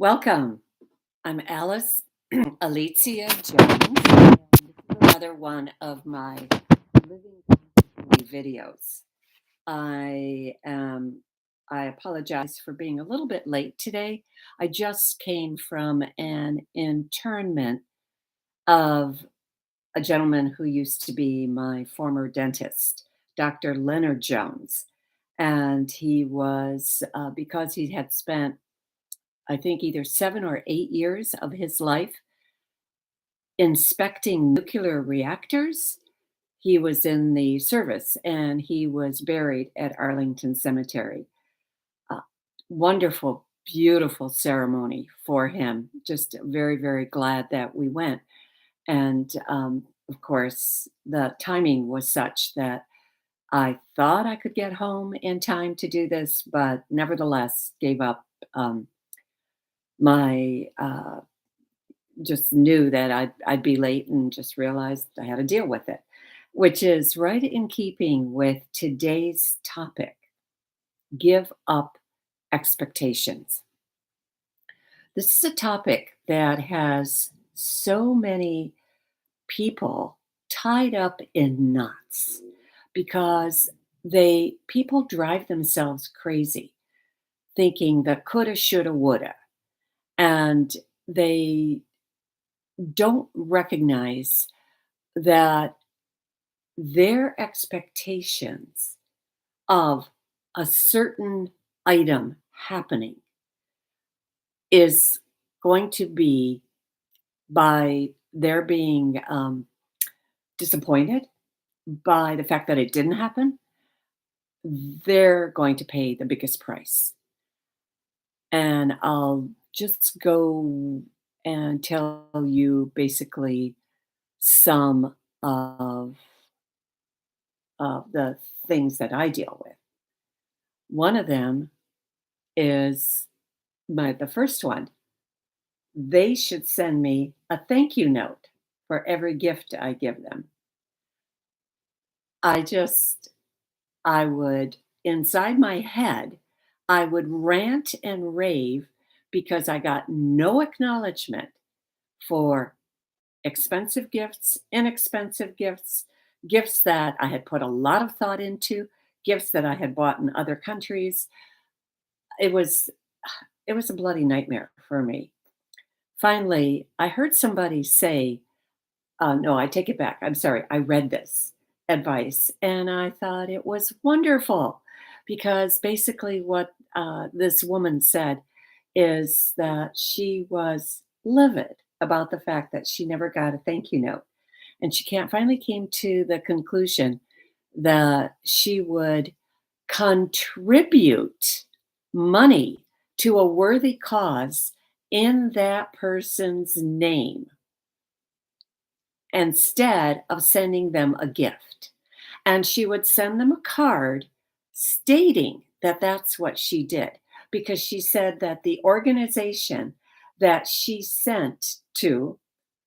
Welcome. I'm Alice Alicia Jones, and this is another one of my living consciously videos. I am. I apologize for being a little bit late today. I just came from an internment of a gentleman who used to be my former dentist, Dr. Leonard Jones, and he was because he had spent I think either 7 or 8 years of his life inspecting nuclear reactors. He was in the service and he was buried at Arlington Cemetery. Uh, Wonderful, beautiful ceremony for him. Just very, very glad that we went. And of course, the timing was such that I thought I could get home in time to do this, but nevertheless gave up my just knew that I'd be late and just realized I had to deal with it, which is right in keeping with today's topic: give up expectations. This is a topic that has so many people tied up in knots because they people drive themselves crazy thinking that coulda, shoulda, woulda, and they don't recognize that their expectations of a certain item happening is going to be by their being disappointed by the fact that it didn't happen, they're going to pay the biggest price. And I'll just go and tell you basically some of the things that I deal with. One of them is the first one. They should send me a thank you note for every gift I give them. I just, I would, inside my head, I would rant and rave because I got no acknowledgement for expensive gifts, inexpensive gifts, gifts that I had put a lot of thought into, gifts that I had bought in other countries. It was it was a bloody nightmare for me. Finally, I heard somebody say, no, I take it back. I'm sorry. I read this advice and I thought it was wonderful because basically what this woman said is that she was livid about the fact that she never got a thank you note. And she can't finally came to the conclusion that she would contribute money to a worthy cause in that person's name instead of sending them a gift. And she would send them a card stating that that's what she did because she said that the organization that she sent to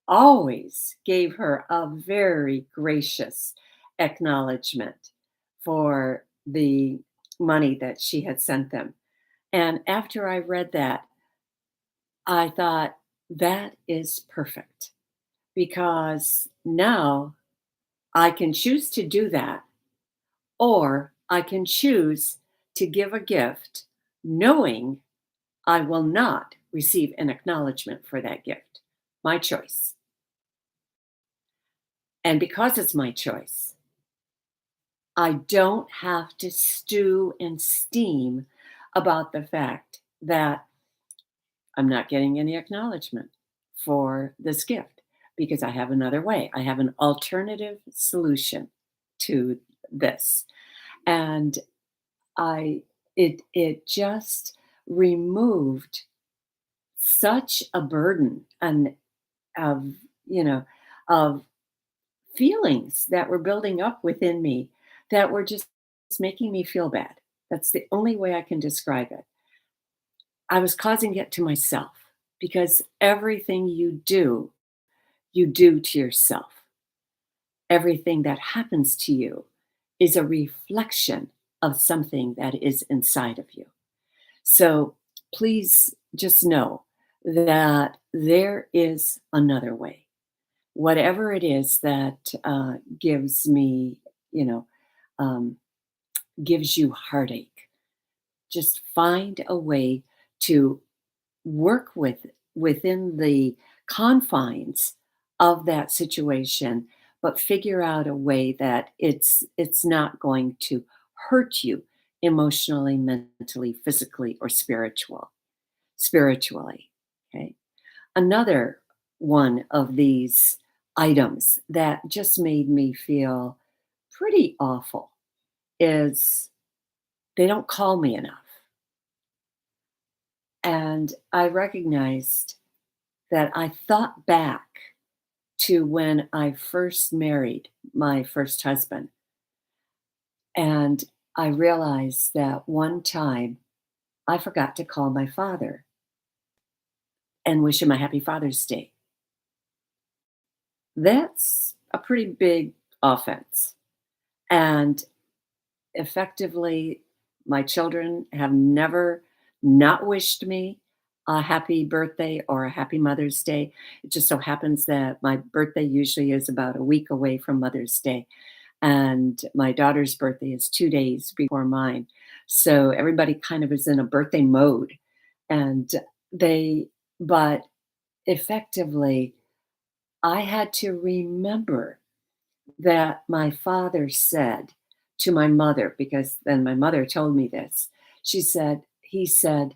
always gave her a very gracious acknowledgement for the money that she had sent them. And after I read that, I thought that is perfect because now I can choose to do that, or I can choose to give a gift knowing I will not receive an acknowledgement for that gift. My choice. And because it's my choice, I don't have to stew and steam about the fact that I'm not getting any acknowledgement for this gift because I have another way. I have an alternative solution to this. And I it just removed such a burden and of, you know, of feelings that were building up within me that were just making me feel bad. That's the only way I can describe it. I was causing it to myself because everything you do to yourself. Everything that happens to you is a reflection of something that is inside of you. So please just know that there is another way. Whatever it is that gives me, you know, um, gives you heartache, just find a way to work within the confines of that situation, but figure out a way that it's not going to hurt you emotionally, mentally, physically, or spiritually. Okay. Another one of these items that just made me feel pretty awful is they don't call me enough. And I recognized that I thought back to when I first married my first husband. And I realized that one time I forgot to call my father and wish him a happy Father's Day. That's a pretty big offense. And effectively, my children have never not wished me a happy birthday or a happy Mother's Day. It just so happens that my birthday usually is about a week away from Mother's Day, and my daughter's birthday is 2 days before mine. So everybody kind of is in a birthday mode, and they but effectively, I had to remember that my father said to my mother, because then my mother told me this. He said,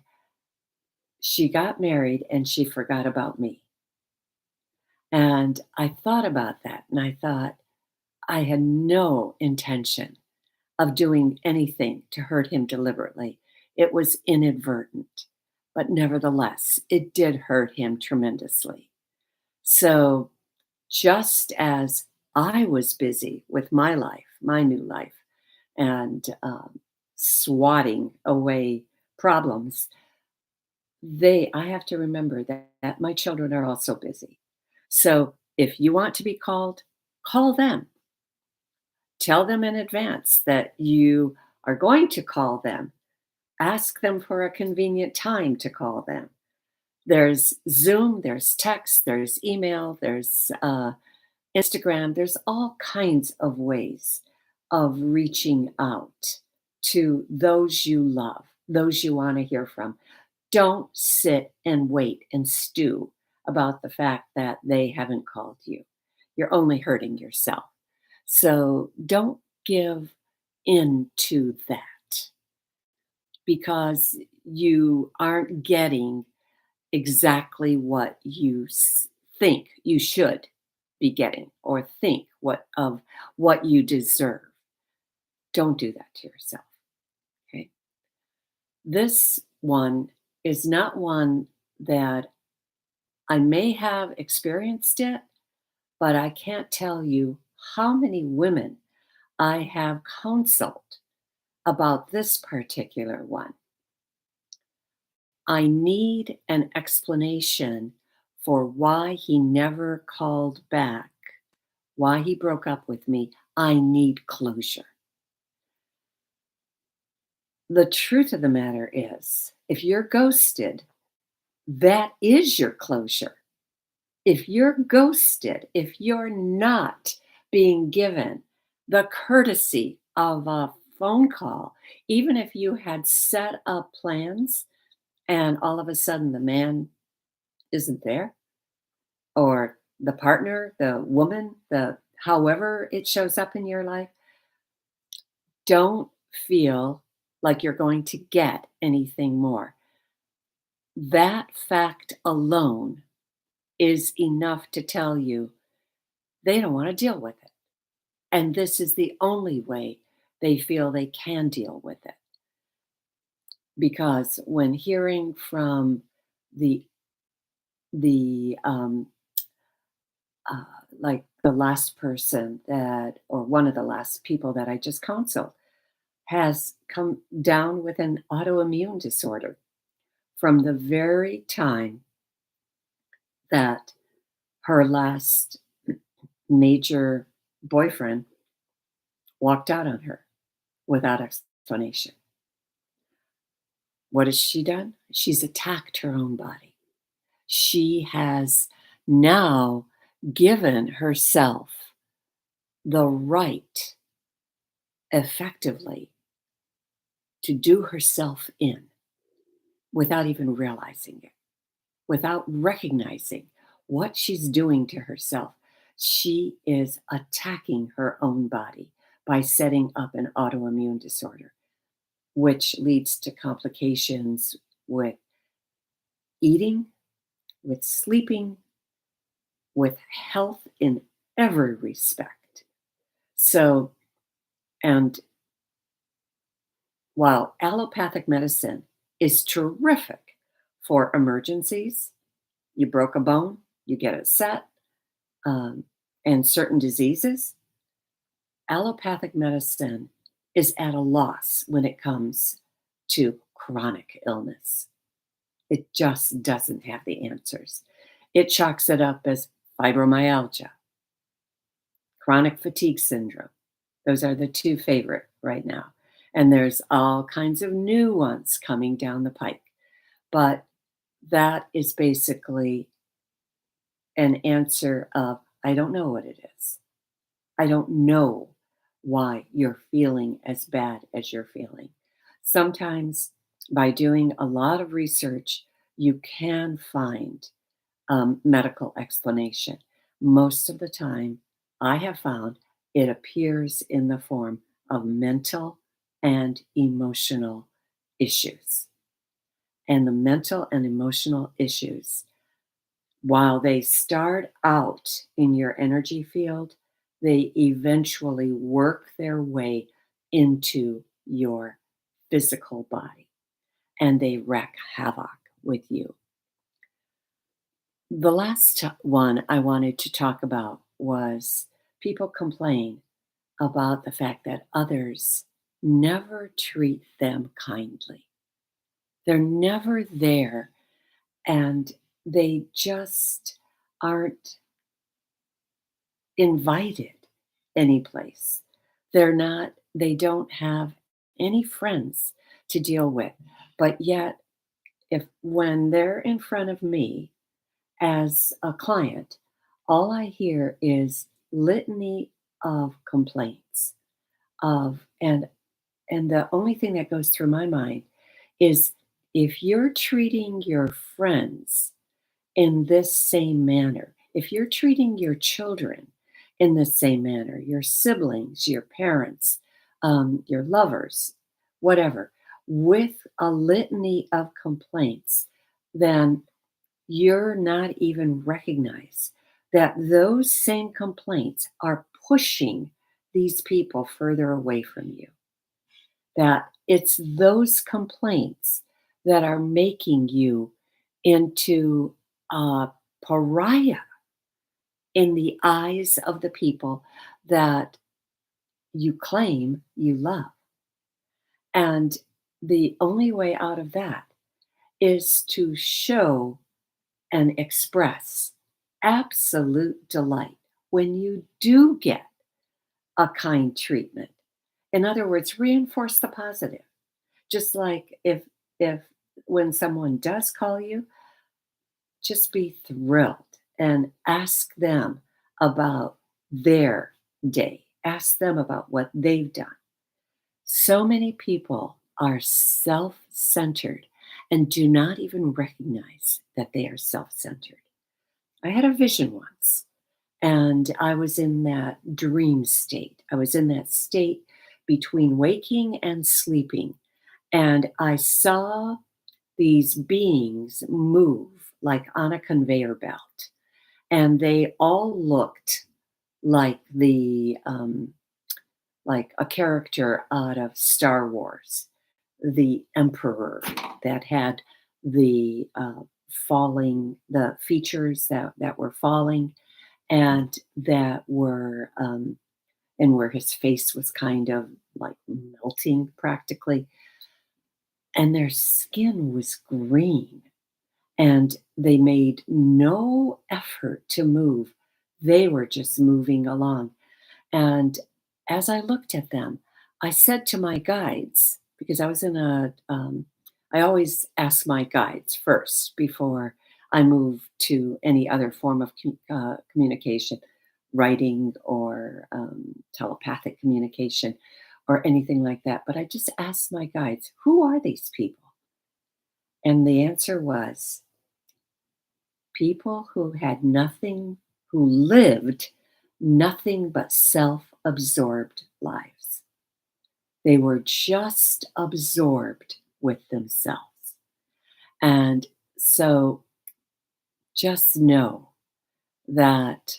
she got married and she forgot about me. And I thought about that and I thought, I had no intention of doing anything to hurt him deliberately. It was inadvertent, but nevertheless, it did hurt him tremendously. So just as I was busy with my life, my new life, and swatting away problems, I have to remember that my children are also busy. So if you want to be called, call them. Tell them in advance that you are going to call them. Ask them for a convenient time to call them. There's Zoom, there's text, there's email, there's Instagram, there's all kinds of ways of reaching out to those you love, those you want to hear from. Don't sit and wait and stew about the fact that they haven't called you. You're only hurting yourself. So don't give in to that because you aren't getting exactly what think you should be getting or think what you deserve. Don't do that to yourself. Okay. This one is not one that I may have experienced it, but I can't tell you how many women I have counseled about this particular one. I need an explanation for why he never called back, why he broke up with me. I need closure. The truth of the matter is, if you're ghosted, that is your closure. If you're ghosted, if you're not being given the courtesy of a phone call, even if you had set up plans and all of a sudden the man isn't there, or the partner, the woman, the however it shows up in your life, don't feel like you're going to get anything more. That fact alone is enough to tell you they don't want to deal with it. And this is the only way they feel they can deal with it. Because when hearing from the the uh, like the last person that, or one of the last people that I just counseled, has come down with an autoimmune disorder from the very time that her last major boyfriend walked out on her without explanation. What has she done? She's attacked her own body. She has now given herself the right effectively to do herself in without even realizing it, without recognizing what she's doing to herself. She is attacking her own body by setting up an autoimmune disorder, which leads to complications with eating, with sleeping, with health in every respect. So, and while allopathic medicine is terrific for emergencies, you broke a bone, you get it set, um, and certain diseases, allopathic medicine is at a loss when it comes to chronic illness. It just doesn't have the answers. It chalks it up as fibromyalgia, chronic fatigue syndrome. Those are the two favorite right now. And there's all kinds of new ones coming down the pike. But that is basically an answer of I don't know what it is. I don't know why you're feeling as bad as you're feeling. Sometimes, by doing a lot of research, you can find medical explanation. Most of the time, I have found it appears in the form of mental and emotional issues. And the mental and emotional issues, while they start out in your energy field, they eventually work their way into your physical body and they wreak havoc with you. The last one I wanted to talk about was people complain about the fact that others never treat them kindly. They're never there and they just aren't invited anyplace. They don't have any friends to deal with. But yet, if when they're in front of me as a client, all I hear is litany of complaints of and the only thing that goes through my mind is if you're treating your friends in this same manner, if you're treating your children in the same manner, your siblings, your parents, your lovers, whatever, with a litany of complaints, then you're not even recognize that those same complaints are pushing these people further away from you. That it's those complaints that are making you into a pariah in the eyes of the people that you claim you love. And the only way out of that is to show and express absolute delight when you do get a kind treatment. In other words, reinforce the positive. Just like if when someone does call you, just be thrilled and ask them about their day. Ask them about what they've done. So many people are self centered and do not even recognize that they are self centered. I had a vision once, and I was in that dream state. I was in that state between waking and sleeping. And I saw these beings move like on a conveyor belt. And they all looked like like a character out of Star Wars, the Emperor that had the features that were falling and that were and where his face was kind of like melting practically, and their skin was green, and they made no effort to move. They were just moving along. And as I looked at them, I said to my guides, because I was in I always ask my guides first before I move to any other form of communication, writing or telepathic communication or anything like that. But I just asked my guides, who are these people? And the answer was people who had nothing, who lived nothing but self absorbed lives. They were just absorbed with themselves. And so just know that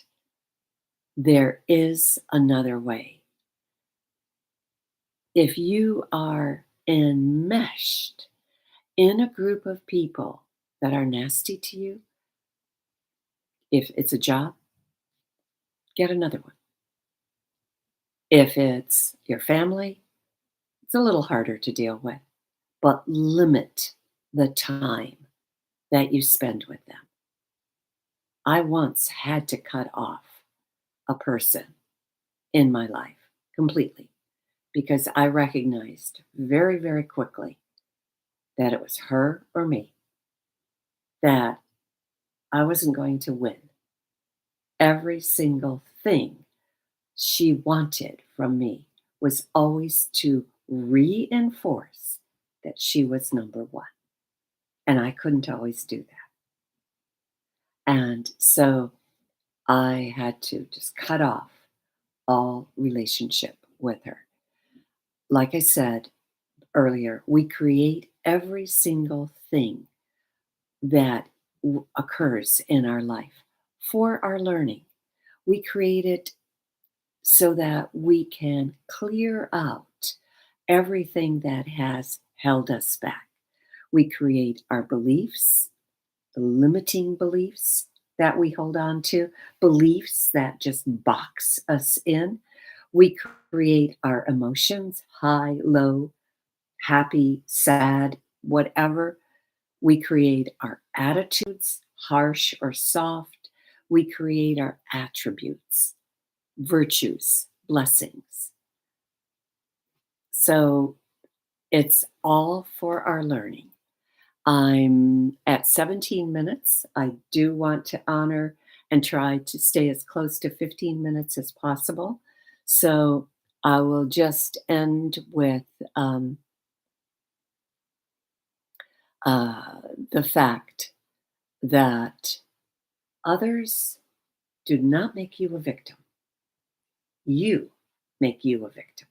there is another way. If you are enmeshed in a group of people that are nasty to you, if it's a job, get another one. If it's your family, it's a little harder to deal with, but limit the time that you spend with them. I once had to cut off a person in my life completely because I recognized very, very quickly that it was her or me, that I wasn't going to win every single thing she wanted from me was always to reinforce that she was number one. And I couldn't always do that. And so I had to just cut off all relationship with her. Like I said earlier, we create every single thing that occurs in our life for our learning. We create it so that we can clear out everything that has held us back. We create our beliefs, the limiting beliefs that we hold on to, beliefs that just box us in. We create our emotions, high, low, happy, sad, whatever. We create our attitudes, harsh or soft. We create our attributes, virtues, blessings. So it's all for our learning. I'm at 17 minutes. I do want to honor and try to stay as close to 15 minutes as possible. So I will just end with um, uh, the fact that others do not make you a victim. You make you a victim.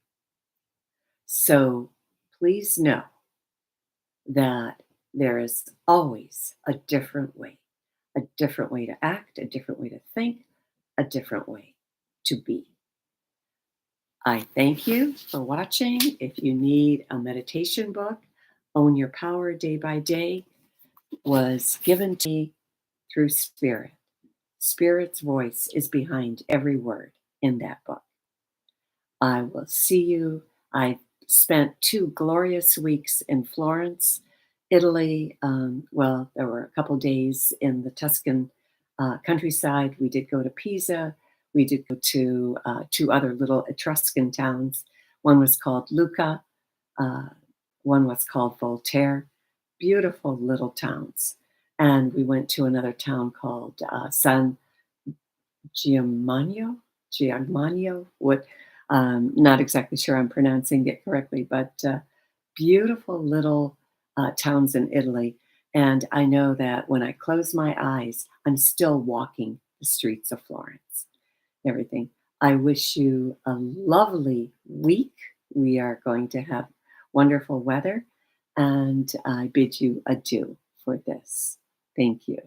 So please know that there is always a different way to act, a different way to think, a different way to be. I thank you for watching. If you need a meditation book, Own Your Power Day by Day was given to me through Spirit. Spirit's voice is behind every word in that book. I will see you. I spent 2 glorious weeks in Florence, Italy. Well, there were a couple days in the Tuscan countryside. We did go to Pisa. We did go to 2 other little Etruscan towns. One was called Lucca. Uh, one was called Voltaire. Beautiful little towns. And we went to another town called San Giammano. Giammano. What? Not exactly sure I'm pronouncing it correctly, but beautiful little towns in Italy. And I know that when I close my eyes, I'm still walking the streets of Florence. Everything. I wish you a lovely week. We are going to have wonderful weather, and I bid you adieu for this. Thank you.